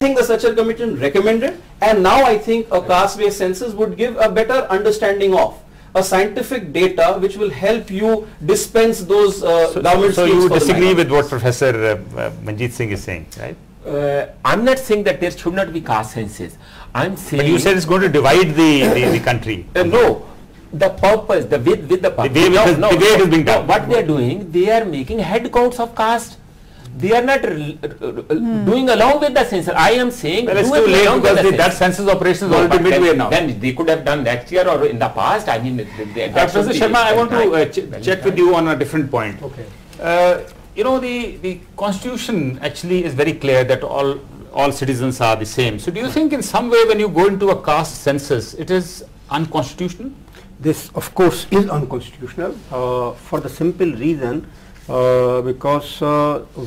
think the Sachar Commission recommended, and now I think a caste-based census would give a better understanding of a scientific data which will help you dispense those government schemes. So you disagree with what Professor Manjeet Singh is saying, right? I'm not saying that there should not be caste census. I'm saying. But you said it's going to divide the country. No. The purpose, the way it is being done. What they are doing, they are making head counts of caste. They are not doing along with the census. I am saying well, it's too late because that census operation is already midway now. Then they could have done next year or in the past. I mean, Professor Sharma, I want to check with you on a different point. Okay. You know, the Constitution actually is very clear that all citizens are the same. So do you think in some way when you go into a caste census, it is unconstitutional? This, of course, is unconstitutional for the simple reason because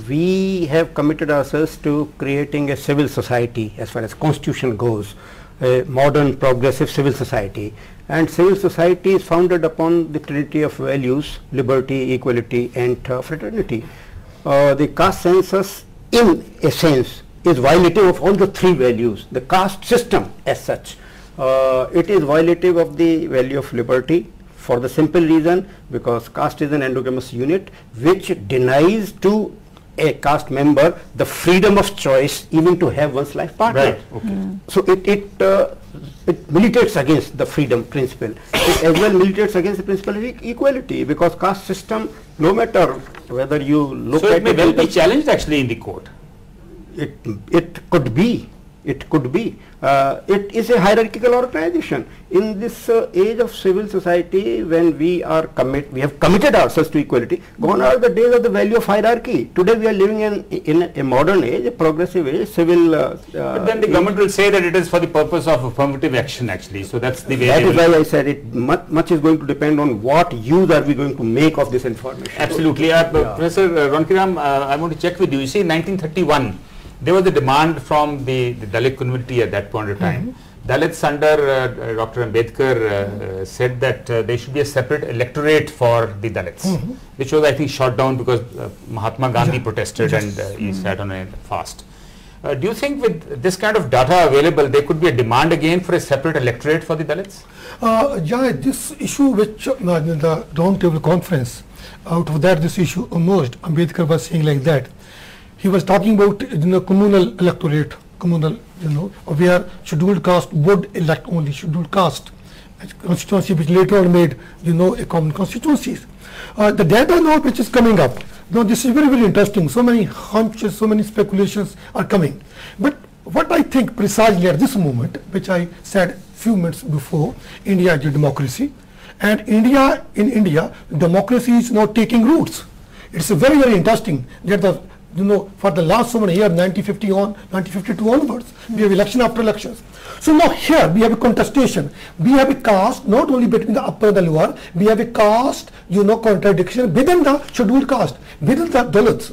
we have committed ourselves to creating a civil society as far as constitution goes, a modern progressive civil society, and civil society is founded upon the trinity of values: liberty, equality and fraternity. The caste census in a sense is violative of all the three values. The caste system as such, it is violative of the value of liberty, for the simple reason because caste is an endogamous unit which denies to a caste member the freedom of choice even to have one's life partner. Right. Okay. So it militates against the freedom principle. It as well militates against the principle of equality because caste system, no matter whether you look at it. So it may well be challenged actually in the court. It could be. It could be. It is a hierarchical organization. In this age of civil society, when we have committed ourselves to equality, gone are the days of the value of hierarchy. Today we are living in a modern age, a progressive age, civil. But then the government will say that it is for the purpose of affirmative action actually. So that's the way. That is why I said much is going to depend on what use are we going to make of this information. Absolutely. Professor Ronkiram, I want to check with you. You see, in 1931, there was a demand from the Dalit community at that point of time. Dalits under Dr. Ambedkar said that there should be a separate electorate for the Dalits, which was, I think, shot down because Mahatma Gandhi protested and he sat on a fast. Do you think with this kind of data available, there could be a demand again for a separate electorate for the Dalits? Yeah, this issue which in the round table conference, out of that this issue emerged. Ambedkar was saying like that. He was talking about communal electorate, where scheduled caste would elect only scheduled caste, constituency which later on made, a common constituencies. The data now which is coming up, this is very, very interesting. So many hunches, so many speculations are coming. But what I think precisely at this moment, which I said few minutes before, India is a democracy, and in India, democracy is now taking roots. It's very, very interesting that for the last so many years, 1952 onwards, we have election after elections. So now here we have a contestation. We have a caste not only between the upper and the lower. We have a caste, contradiction within the scheduled caste, within the Dalits,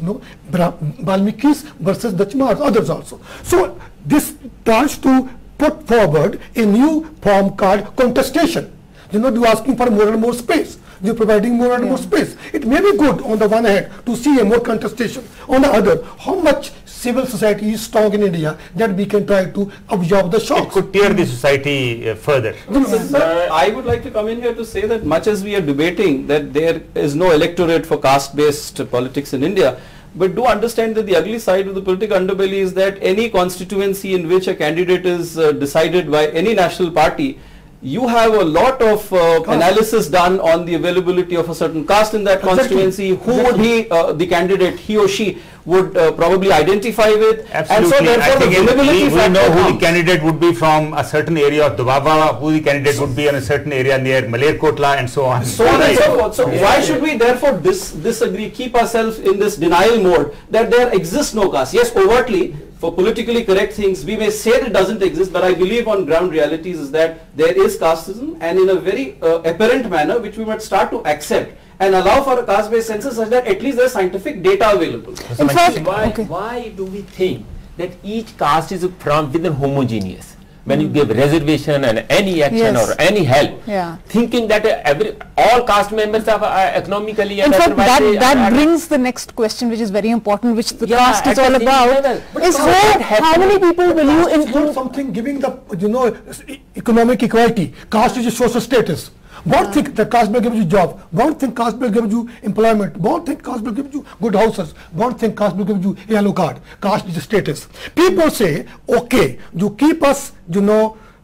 Valmikis versus Dachmars, others also. So this tries to put forward a new form called contestation. You're asking for more and more space. You're providing more and more space. It may be good on the one hand to see a more contestation. On the other, how much civil society is strong in India that we can try to absorb the shocks. It could tear the society further. I would like to come in here to say that much as we are debating that there is no electorate for caste-based politics in India, but do understand that the ugly side of the political underbelly is that any constituency in which a candidate is decided by any national party, you have a lot of analysis done on the availability of a certain caste in that constituency, who would the candidate, he or she would probably identify with. Absolutely. And so therefore the availability we know who the candidate would be from a certain area of Dubaba, who the candidate would be in a certain area near Malerkotla and so on. So on and so forth. So why should we therefore disagree, keep ourselves in this denial mode that there exists no caste? Yes, overtly, for politically correct things, we may say that it doesn't exist, but I believe on ground realities is that there is casteism, and in a very apparent manner, which we must start to accept and allow for a caste-based census such that at least there is scientific data available. Why do we think that each caste is within homogeneous? when you give reservation and any action or any help, thinking that all caste members are economically. In fact, that brings the next question, which is very important, which the caste is all about. Is how many people will you include? Something giving the economic equality. Caste is a social status. Won't think that caste will give you job. Won't think caste will give you employment. Won't think caste will give you good houses. Won't think caste will give you a yellow card. Caste is a status. People say, okay, you keep us,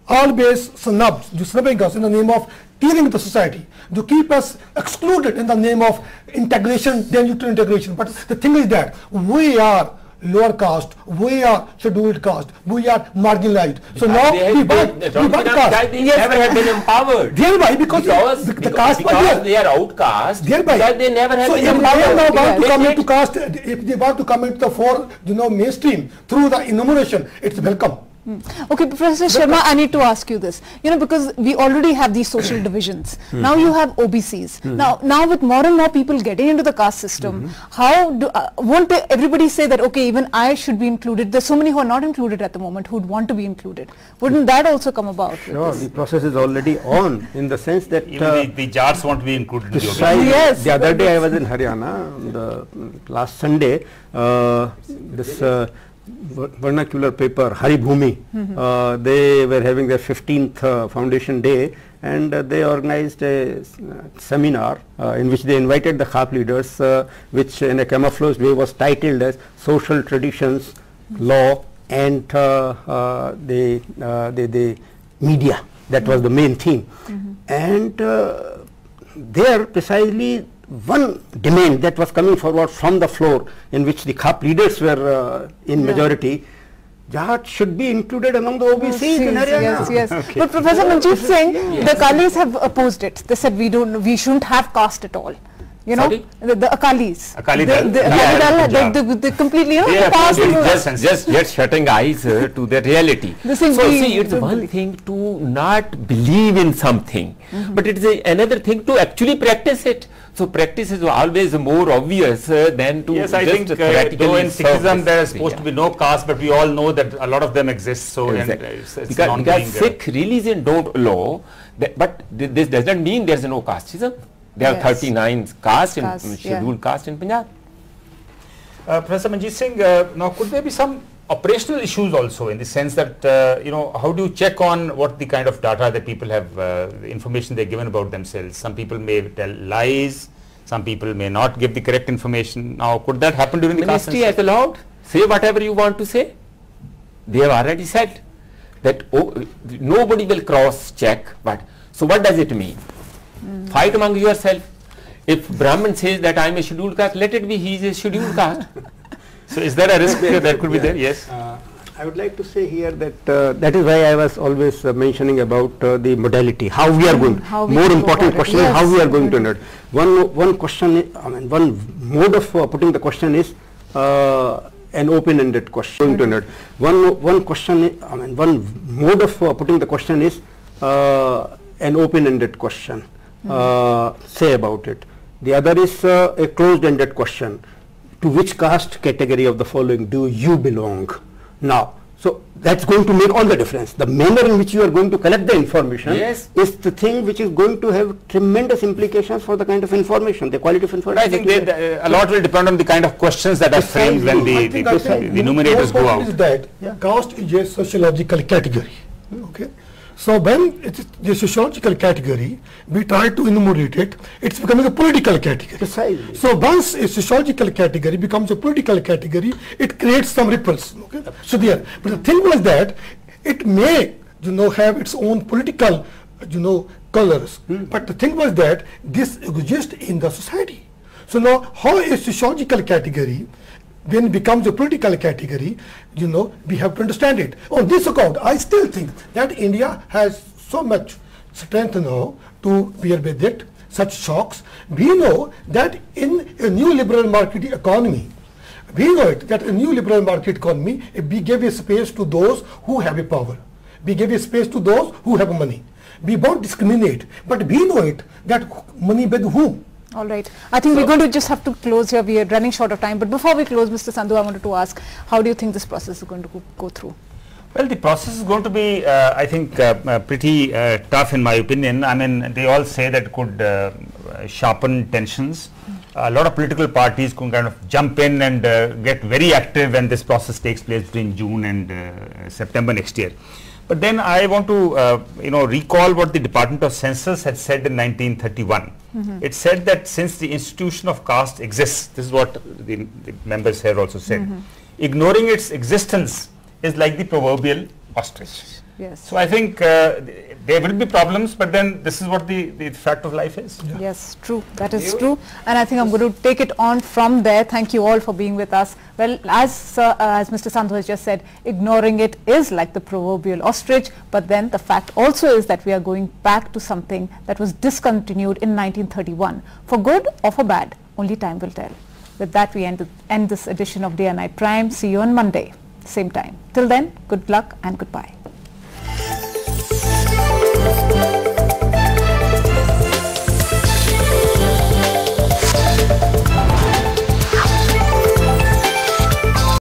always snubbing us in the name of tearing the society. You keep us excluded in the name of integration, then integration. But the thing is that we are lower caste, we are scheduled caste, we are marginalized. So now we want caste. They never have been empowered. Thereby, because the caste because they are outcast, thereby, because they never have so been if empowered. they now want to come into caste, if they want to come into the fore, mainstream through the enumeration, it's welcome. Okay, Professor Sharma, I need to ask you this. Because we already have these social divisions. Now you have OBCs. Now with more and more people getting into the caste system, how won't everybody say that, okay, even I should be included? There's so many who are not included at the moment who would want to be included. Wouldn't that also come about? Sure, the process is already on, in the sense that even the Jats want to be included in the Yes. The other day I was in Haryana, the last Sunday, this vernacular paper Hari Bhumi, they were having their 15th foundation day, and they organized a seminar in which they invited the Khap leaders, which in a camouflaged way was titled as Social Traditions, Law and the Media. That was the main theme. And there precisely one demand that was coming forward from the floor, in which the Khap leaders were in majority, Jat should be included among the OBCs in Haryana. Yes. Okay. But Professor Manjeet Singh, the Akalis have opposed it. They said we shouldn't have caste at all. The Akalis. They completely, just shutting eyes to the reality. So see, it's one thing to not believe in something, but it is another thing to actually practice it. So practice is always more obvious than to I think though in Sikhism there is supposed to be no caste, but we all know that a lot of them exist. So it's because Sikh religion don't allow that, but this doesn't mean there is no casteism. There are 39 castes, scheduled caste in Punjab. Professor Manjeet Singh, now could there be some operational issues also, in the sense that how do you check on what the kind of data that people have, the information they're given about themselves? Some people may tell lies, some people may not give the correct information. Now could that happen during the caste Ministry has allowed, say whatever you want to say. They have already said that nobody will cross check. But so what does it mean? Fight among yourself. If Brahman says that I am a scheduled caste, let it be, he is a scheduled caste. So is there a risk that could be there? Yes. I would like to say here that that is why I was always mentioning about the modality, how we are going. More important question is how we are going to do it. One question, one mode of putting the question is an open-ended question. One question, one mode of putting the question is an open-ended question. Say about it. The other is a closed-ended question. To which caste category of the following do you belong? Now, so that's going to make all the difference. The manner in which you are going to collect the information is the thing which is going to have tremendous implications for the kind of information, the quality of information. I think a lot will depend on the kind of questions that are framed when the numerators go out. Is that caste is a sociological category. Okay. So when it is the sociological category, we try to enumerate it, it's becoming a political category. Precisely. So once a sociological category becomes a political category, it creates some ripples. Okay? So there, but the thing was that it may, have its own political, colors. But the thing was that this exists in the society. So now, how a sociological category, when it becomes a political category, we have to understand it. On this account, I still think that India has so much strength now to bear with it, such shocks. We know that in a new liberal market economy, we gave a space to those who have a power. We give a space to those who have money. We won't discriminate, but we know it, that money with whom? All right. I think we're going to just have to close here. We are running short of time. But before we close, Mr. Sandhu, I wanted to ask, how do you think this process is going to go through? Well, the process is going to be, I think, pretty tough in my opinion. I mean, they all say that it could sharpen tensions. A lot of political parties can kind of jump in and get very active when this process takes place between June and September next year. But then I want to, recall what the Department of Census had said in 1931. It said that since the institution of caste exists, this is what the members here also said, ignoring its existence is like the proverbial ostrich. Yes. So I think there will be problems, but then this is what the fact of life is. Yeah. Yes, true. That is true. And I think I'm going to take it on from there. Thank you all for being with us. Well, as Mr. Sandhu has just said, ignoring it is like the proverbial ostrich. But then the fact also is that we are going back to something that was discontinued in 1931. For good or for bad, only time will tell. With that, we end this edition of Day and Night Prime. See you on Monday, same time. Till then, good luck and goodbye.